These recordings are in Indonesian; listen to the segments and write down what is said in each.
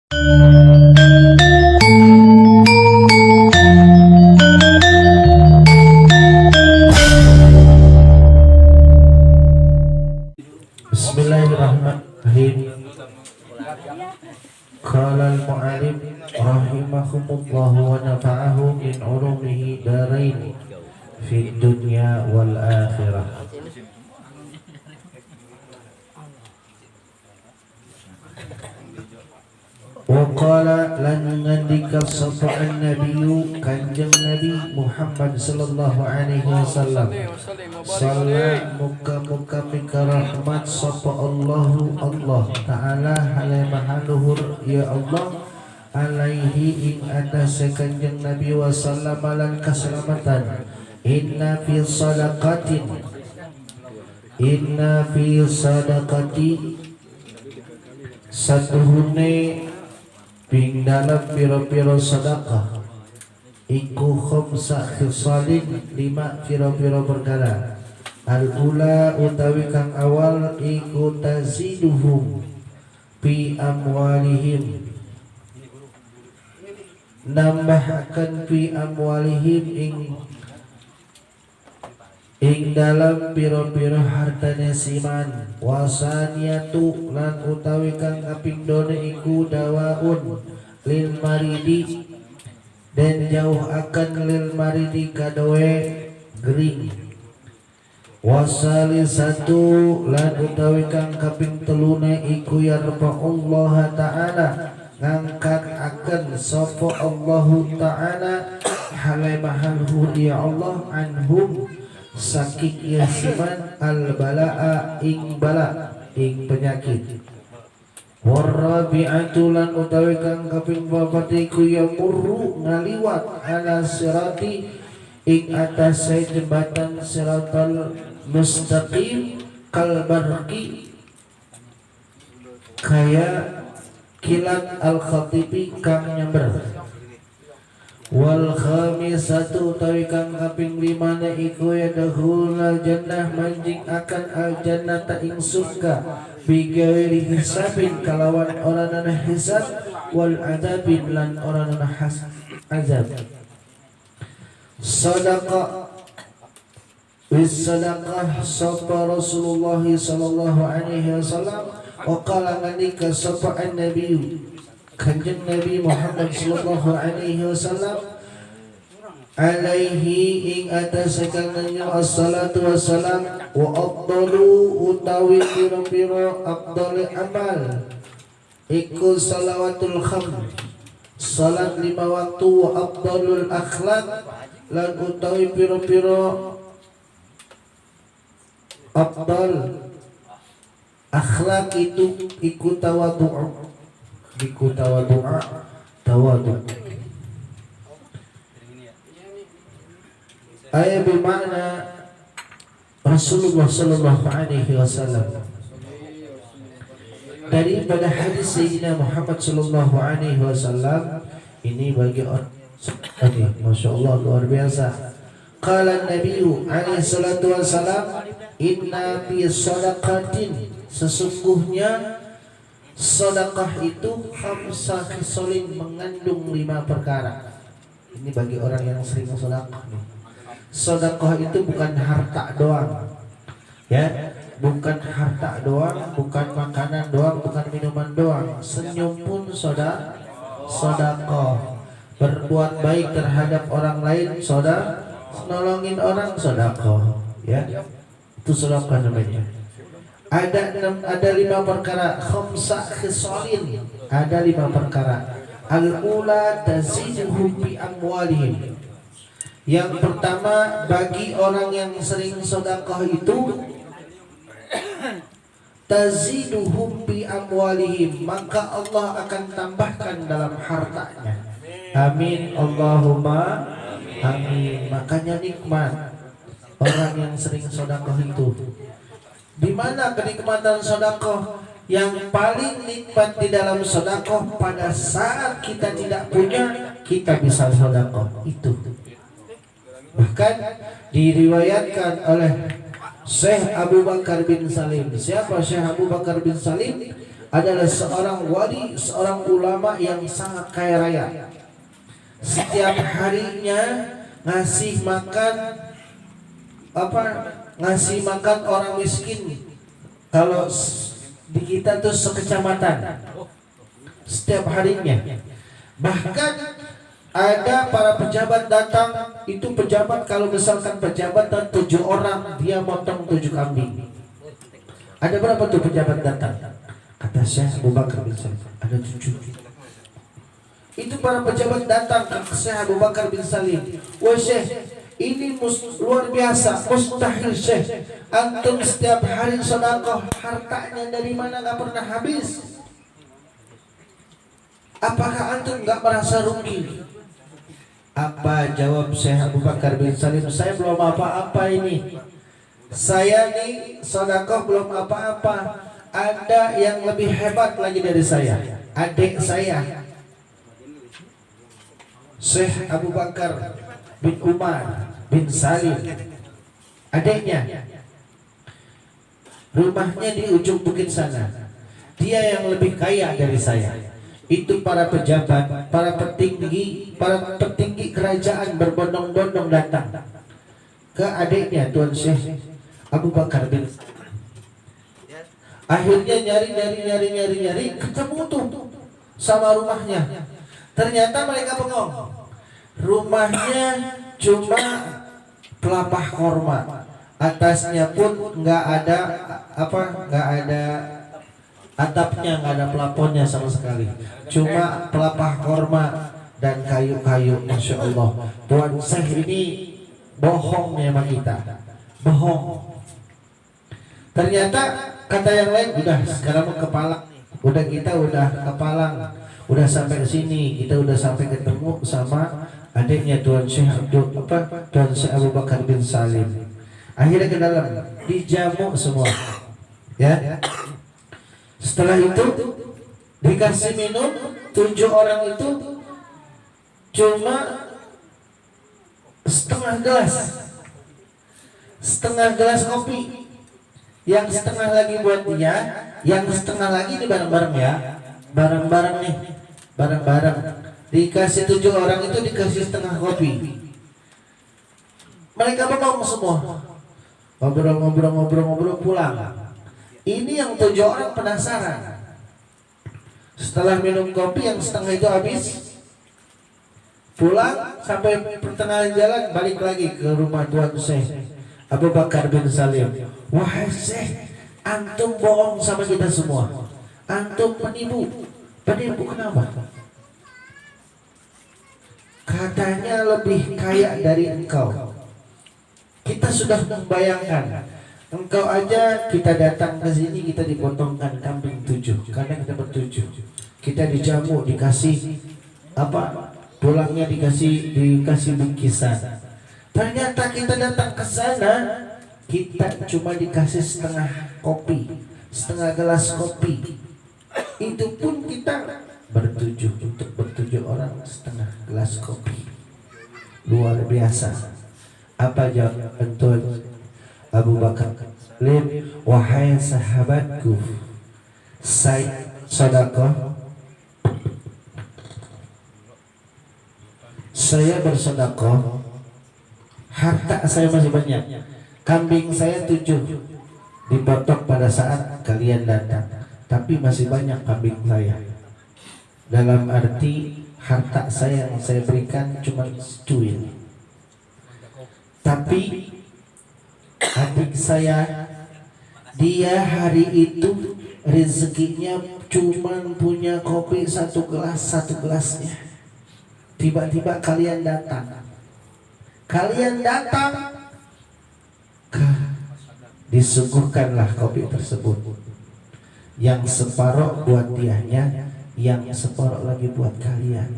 Bismillahirrahmanirrahim. Qala al-mu'allif rahimahumullah wa nafa'ahu min ulumihi darain fid dunya wal akhirah. Wa qala lan nandika safa'an nabiyyu kanjeng Nabi Muhammad sallallahu alaihi wasallam salam muka-muka mika rahmat sapa Allahu Allah ta'ala halai mahaluhur ya Allah alaihi ing atas kanjeng Nabi wasallam lan keselamatan inna fi sadaqati satuhune ping dalam piro-piro sedekah iku khamsa khisalin 5 piro-piro perkara. Al-ula utawi kang awal iku taziduhum fi amwalihim nambahkan fi amwalihim ing dalam piro-piro hartanya siman. Wasaniyatu lan utawi kang kaping done iku dawaun lil maridi dan jauh akan lil maridi kadoe gering. Wasalisatu lan utawi kang kaping telune iku yarfa'ullah ta'ala ngangkat akan sapa Allah ta'ala halai mahalhu ya Allah anhum sakit yasiman al-bala'a ing bala ing penyakit. Warrabi'atu lan utawi kang kaping papat iku yamurru ngaliwat ala sirati ing atas jembatan siratal mustaqim kalbarqi kaya kilat al-khatibi kang nyamber. Wal khamisatu utawi kang kaping 5 iku yadkhulul jannah manjing akan al jannata ing surga bigairi hisabin kalawan orana hisab wal adabin lan orana azab. Sadaqah sadaqah sapa Rasulullah sallallahu alaihi wasallam wa qala nganika sapa an-nabiy kanjeng Nabi Muhammad sallallahu alaihi wasallam alaihi ing atas kanjeng assalatu wassalam wa afdalu utawi pira-pira afdal amal iku salawatul kham salat 5 waktu wa afdalul akhlaq lan utawi pira-pira afdal akhlak itu iku tawadhu biku tawadu'a tawadu ayat bermakna Rasulullah sallallahu alaihi wasallam daripada hadis Sayyidina Muhammad sallallahu alaihi wasallam ini bagi orang Masya Allah luar biasa. Qala Nabi alaihi salatu wasallam inna fi sadaqatin sesungguhnya sedekah itu khamsa khisalin mengandung 5 perkara. Ini bagi orang yang sering sedekah nih. Sedekah itu bukan harta doang. Ya, bukan harta doang, bukan makanan doang, bukan minuman doang. Senyum pun sedekah. Berbuat baik terhadap orang lain sedekah. Nolongin orang sedekah, ya. Itu sedekah namanya. Ada 5 perkara khamsa khisalin, ada 5 perkara. Al-ula taziduhum bi amwalihim. Yang pertama bagi orang yang sering sedekah itu taziduhum bi amwalihim, maka Allah akan tambahkan dalam hartanya. Amin Allahumma amin. Makanya nikmat orang yang sering sedekah itu. Di mana kenikmatan sedekah? Yang paling nikmat di dalam sedekah pada saat kita tidak punya, kita bisa sedekah itu. Bahkan diriwayatkan oleh Syekh Abu Bakar bin Salim. Siapa Syekh Abu Bakar bin Salim? adalah seorang wali, seorang ulama yang sangat kaya raya. Setiap harinya ngasih makan ngasih makan orang miskin. Kalau di kita tuh sekecamatan setiap harinya. Bahkan ada para pejabat datang, itu pejabat kalau misalkan pejabat dan 7 orang, dia motong 7 kambing. Ada berapa tuh pejabat datang? Kata Syekh Abu Bakar bin Salim, ada 7. Itu para pejabat datang ke Syekh Abu Bakar bin Salim. Wah Syekh, ini luar biasa, mustahil Syekh. Antum setiap hari sedekah, hartanya dari mana gak pernah habis. Apakah antum gak merasa rugi? Apa jawab Syekh Abu Bakar bin Salim? Saya belum apa-apa ini. Saya nih sedekah belum apa-apa. Ada yang lebih hebat lagi dari saya, adik saya, Syekh Abu Bakar bin Umar bin Salim. Adiknya rumahnya di ujung bukit sana. Dia yang lebih kaya dari saya. Itu para pejabat, para petinggi kerajaan berbondong-bondong datang ke adiknya Tuan Syekh Abu Bakar bin. Akhirnya nyari ketemu tuh sama rumahnya. Ternyata mereka bengong. Rumahnya cuma pelapah korma, atasnya pun nggak ada atapnya, nggak ada plafonnya sama sekali, cuma pelapah korma dan kayu-kayu. Masya Allah, Tuan Syekh ini bohong ya sama kita, bohong. Ternyata kata yang lain, udah sekarang mau ke Palang, udah kita udah ke Palang, udah sampai ke sini, kita udah sampai ketemu sama adiknya Tuan Syekh Tuan Syekh Abu Bakar bin Salim. Akhirnya ke dalam, dijamu semua, ya. Setelah itu dikasih minum 7 orang itu cuma setengah gelas kopi, yang setengah lagi buat dia, yang setengah lagi ini bareng-bareng ya, bareng-bareng dikasih 7 orang itu dikasih setengah kopi. Mereka bengong semua, ngobrol pulang. Ini yang 7 orang penasaran. Setelah minum kopi yang setengah itu habis, pulang sampai pertengahan jalan, balik lagi ke rumah Tuan Syekh Abu Bakar bin Salim. Wahai Syekh, antum bohong sama kita semua. Antum penipu kenapa? Katanya lebih kaya dari engkau. Kita sudah membayangkan, engkau aja kita datang ke sini, kita dipotongkan kambing 7 karena kita ber-7. Kita dijamu, dikasih pulangnya dikasih bingkisan. Ternyata kita datang ke sana, kita cuma dikasih setengah gelas kopi. Itu pun kita ber-7, untuk ber-7 orang setengah gelas kopi. Luar biasa. Apa jawaban Tuan Abu Bakar? Wahai sahabatku, saya sedekah, saya bersedekah, harta saya masih banyak. Kambing saya 7 dipotong pada saat kalian datang, tapi masih banyak kambing saya. Dalam arti harta saya yang saya berikan cuma secuil. Tapi adik saya, dia hari itu rezekinya cuma punya kopi 1 gelasnya. Tiba-tiba kalian datang, disuguhkanlah kopi tersebut, yang separuh buat dianya, yang separuh lagi buat kalian.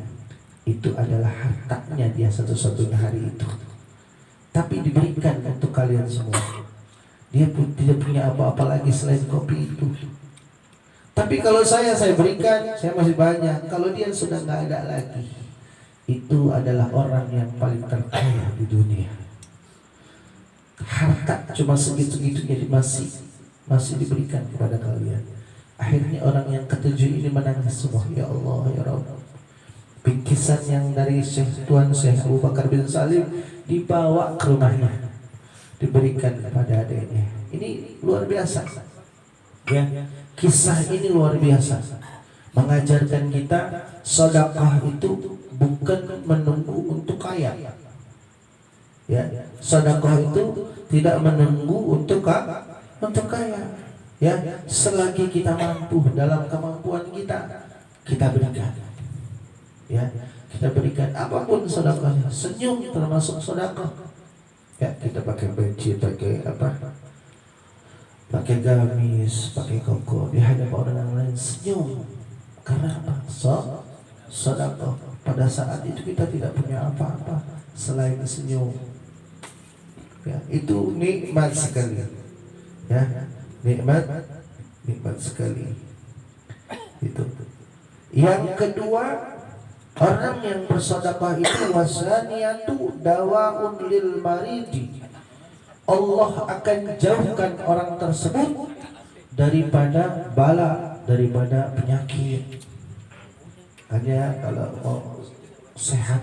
Itu adalah hartanya dia satu-satunya hari itu, tapi diberikan untuk kalian semua. Dia pun tidak punya apa-apa lagi selain kopi itu. Tapi kalau saya berikan, saya masih banyak. Kalau dia sudah nggak ada lagi, itu adalah orang yang paling terkaya di dunia. Harta cuma segitu-gitunya masih diberikan kepada kalian. Akhirnya orang yang ketujuh ini menangis semua. Ya Allah, ya Rabb. Bingkisan yang dari Tuan Syekh Abu Bakar bin Salim dibawa ke rumahnya, diberikan kepada adiknya. Ini luar biasa. Ya, kisah ini luar biasa. Mengajarkan kita sedekah itu bukan menunggu untuk kaya. Ya, sedekah itu tidak menunggu untuk kaya. Ya, selagi kita mampu dalam kemampuan kita, kita berikan. Ya, kita berikan apapun sedekahnya. Senyum termasuk sedekah. Ya, kita pakai peci, pakai apa? Pakai gamis, pakai koko di hadapan orang yang lain, senyum. Karena apa? Sedekah. Pada saat itu kita tidak punya apa-apa selain senyum. Ya, itu nikmat sekali. Ya, nikmat sekali. Itu. Yang kedua, orang yang bersedekah itu wasaniyatu dawaun lil maridi. Allah akan jauhkan orang tersebut daripada bala, daripada penyakit. Hanya kalau mau sehat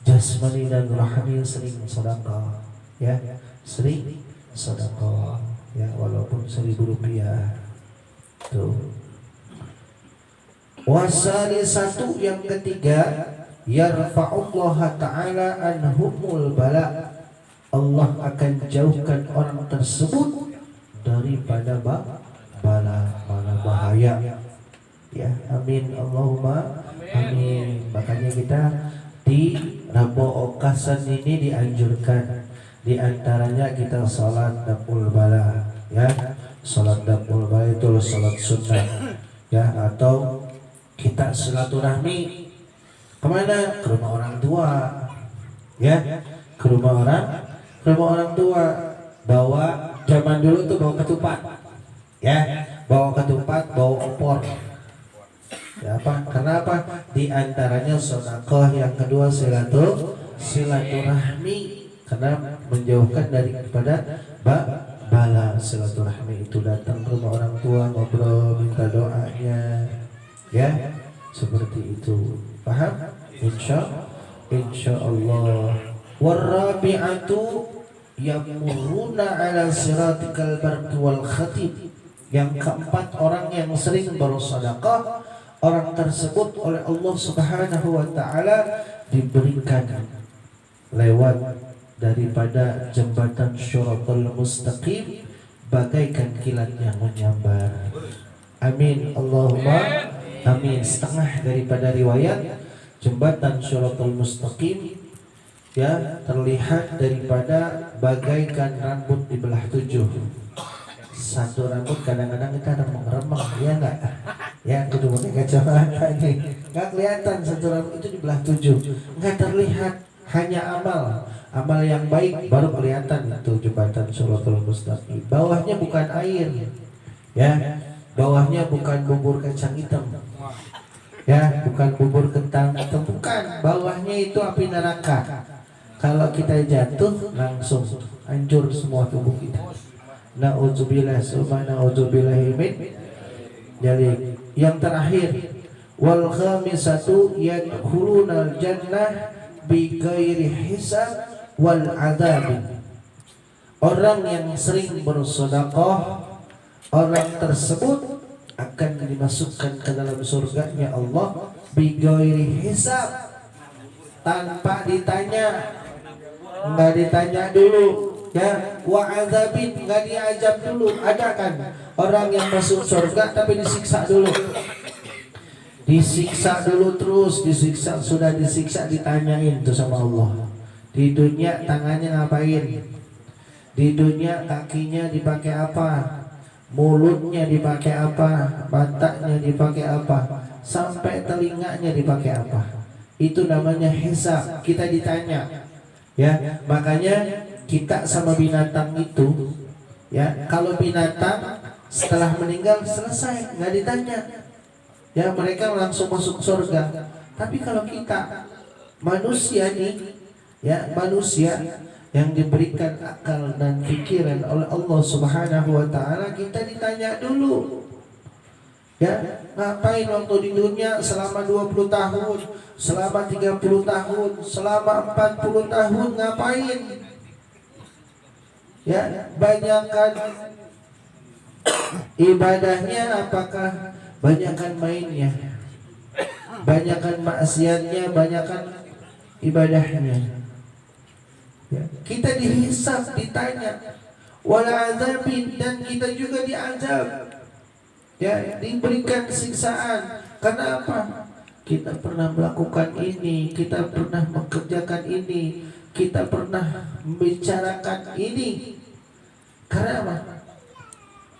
jasmani dan rohani sering sedekah, ya, sering sedekah, ya, walaupun 1.000 rupiah. Tuh. Wasali satu yang ketiga, yarfa'ullah ta'ala anhumul bala. Allah akan jauhkan orang tersebut daripada bala bahaya. Ya, amin Allahumma amin. Makanya kita di Rabu Okasan ini dianjurkan, di antaranya kita salat dapul bala, ya. Salat dapul bala itu salat sunnah, ya, atau kita silaturahmi kemana? Ke rumah orang tua, ya, ke rumah orang tua. Bawa, zaman dulu tuh bawa ketupat, ya, bawa ketupat, bawa opor. Ya, apa? Kenapa? Di antaranya sedekah, yang kedua silaturahmi, karena menjauhkan daripada bala. Silaturahmi itu datang ke rumah orang tua, ngobrol, minta doanya, ya, seperti itu. Paham? Insya Allah. Warabi'atu yamuruna ala siratikal barqi wal khatib. Yang keempat, orang yang sering bersedekah, orang tersebut oleh Allah Subhanahu wa taala diberikan lewat daripada jembatan Syiratal Mustaqim bagaikan kilat yang menyambar. Amin Allahumma amin. Setengah daripada riwayat jembatan Syiratal Mustaqim, ya, terlihat daripada bagaikan rambut dibelah 7. Satu rambut kadang-kadang kita remang-remang, ya enggak? Ya, kudu pakai kacamata ini. Enggak kelihatan satu rambut itu dibelah 7. Enggak terlihat, hanya amal yang baik baru kelihatan itu jembatan Syiratal Mustaqim. Bawahnya bukan air. Ya, bawahnya bukan bubur kacang hitam. Ya, bukan bubur kentang hitam, bukan. Bawahnya itu api neraka. Kalau kita jatuh langsung hancur semua tubuh kita. Na'udzubillah min dzalik. Yang terakhir, wal khamisatu yadkhulunal jannah bi ghairi hisab wal adzab. Orang yang sering bersedekah, orang tersebut akan dimasukkan ke dalam surganya Allah bi ghairi hisab, tanpa ditanya. Enggak ditanya dulu, ya, wa azabin, enggak diajab dulu. Ada kan orang yang masuk surga tapi disiksa dulu. Disiksa dulu terus, disiksa, sudah disiksa ditanyain tuh sama Allah. Di dunia tangannya ngapain? Di dunia kakinya dipakai apa? Mulutnya dipakai apa? Matanya dipakai apa? Sampai telinganya dipakai apa? Itu namanya hisab. Kita ditanya. Ya, makanya kita sama binatang itu, ya, kalau binatang setelah meninggal selesai, nggak ditanya, ya, mereka langsung masuk surga. Tapi kalau kita manusia nih, ya, manusia yang diberikan akal dan pikiran oleh Allah Subhanahu wa taala, kita ditanya dulu. Ya, ngapain waktu di dunia selama 20 tahun, selama 30 tahun, selama 40 tahun ngapain? Ya, banyakkan ibadahnya apakah banyakkan mainnya? Banyakkan maksiatnya, banyakkan ibadahnya. Ya, kita dihisab, ditanya, wala azabin, dan kita juga diazab. Ya, diberikan siksaan. Kenapa? Kita pernah melakukan ini, kita pernah mengerjakan ini, kita pernah membicarakan ini. Karena apa?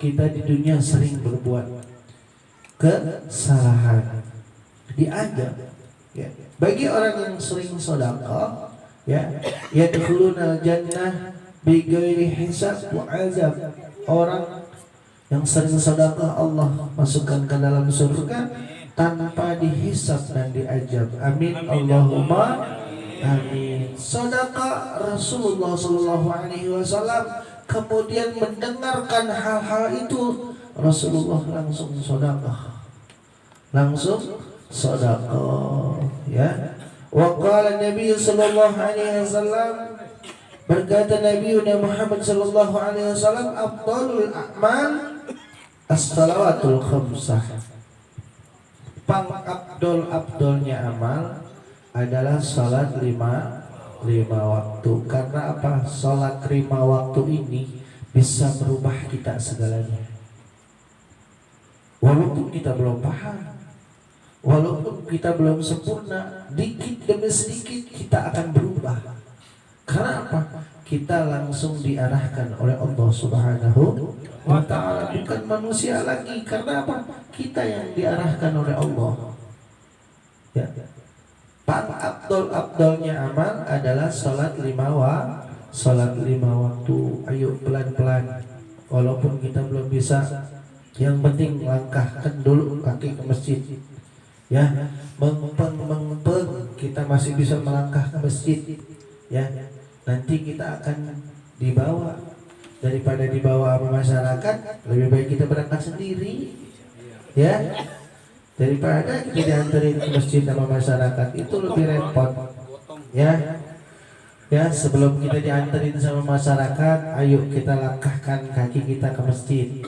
Kita di dunia sering berbuat kesalahan, diazab. Ya. Bagi orang yang sering sedekah, ya, yadkhulunal jannah bighairi hisab wa azab. Orang yang sering sedekah Allah masukkan ke dalam surga tanpa dihisab dan diazab. Amin Allahumma amin. Sedekah Rasulullah sallallahu alaihi wasallam kemudian mendengarkan hal-hal itu, Rasulullah langsung sedekah. Langsung sedekah, ya. Wa qala Nabi sallallahu alaihi wasallam, berkata Nabi Muhammad sallallahu alaihi wasallam, afdalul a'mal as-salawatul khamsah. Abdolnya amal adalah salat lima waktu. Karena apa? Salat 5 waktu ini bisa merubah kita segalanya. Walaupun kita belum paham, walaupun kita belum sempurna, dikit demi sedikit kita akan berubah. Karena apa? Kita langsung diarahkan oleh Allah Subhanahu wa ta'ala, bukan manusia lagi. Karena apa? Kita yang diarahkan oleh Allah. Ya. Abdolnya amal adalah salat 5 waktu. Ayo pelan-pelan. Walaupun kita belum bisa, yang penting langkahkan dulu kaki ke masjid. Ya, mengempeng kita masih bisa melangkah ke masjid. Ya, nanti kita akan dibawa. Daripada dibawa sama masyarakat, lebih baik kita berangkat sendiri. Ya, daripada kita diantarin ke masjid sama masyarakat, itu lebih repot. Ya, ya, sebelum kita diantarin sama masyarakat, ayo kita langkahkan kaki kita ke masjid.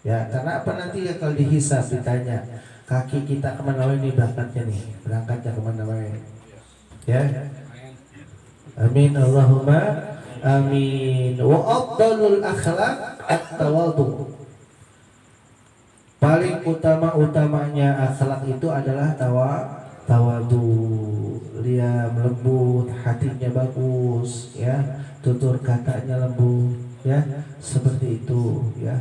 Ya, karena apa? Nanti kalau dihisab, ditanya, kaki kita kemana ini berangkatnya nih, berangkatnya kemana wae. Ya, amin Allahumma amin. Wa afdalul akhlaq at-tawadhu. Paling utama-utamanya akhlak itu adalah tawadu. Dia lembut, hatinya bagus, ya, tutur katanya lembut, ya, seperti itu, ya.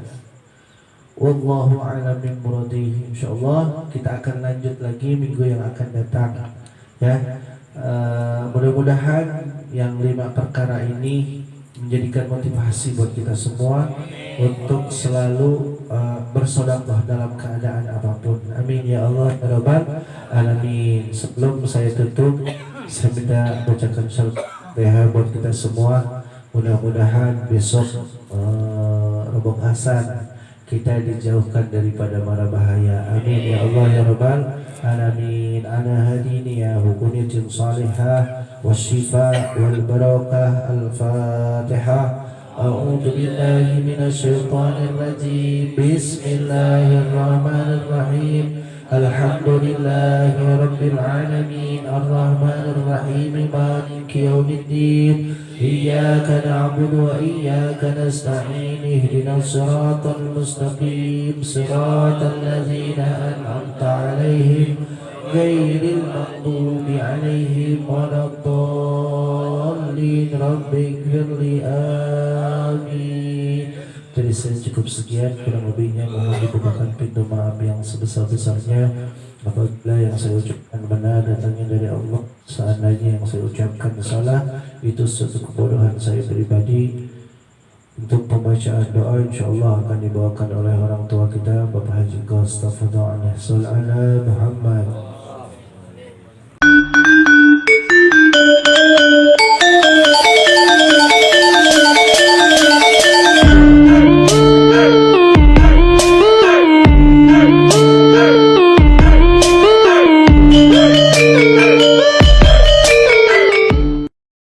Wallahu a'lam bishawab. Insyaallah kita akan lanjut lagi minggu yang akan datang, ya. Mudah-mudahan yang 5 perkara ini menjadikan motivasi buat kita semua untuk selalu bersedekah dalam keadaan apapun. Amin ya Allah ya Rabbal alamin. Sebelum saya tutup, saya minta bacakan syarat buat kita semua. Mudah-mudahan besok Roboh Hasan kita dijauhkan daripada mara bahaya. Amin ya Allah ya Rabbal alamin. Ana hadini ya hukuniyatin salihah wasyifa wal barakah. Al-Fatihah. A'udzu billahi minasy syaithanir rajim. Bismillahirrahmanirrahim. Alhamdulillahi rabbil alamin. Arrahmanir rahim. Maliki yaumiddin. Iyyaka na'budu wa iyyaka nasta'in. Ihdinas siratal mustaqim. Siratal ladzina an'amta 'alaihim ghairil maghdubi 'alaihim waladdallin. Rabbighfirli amin. Dari saya cukup sekian, kurang lebihnya mohon dibukakan pintu maaf yang sebesar-besarnya. Apabila yang saya ucapkan benar datangnya dari Allah, seandainya yang saya ucapkan salah, itu suatu kebodohan saya pribadi. Untuk pembacaan doa insyaallah akan dibawakan oleh orang tua kita, Bapak Haji Ghaus Tafadhal Ala Muhammad.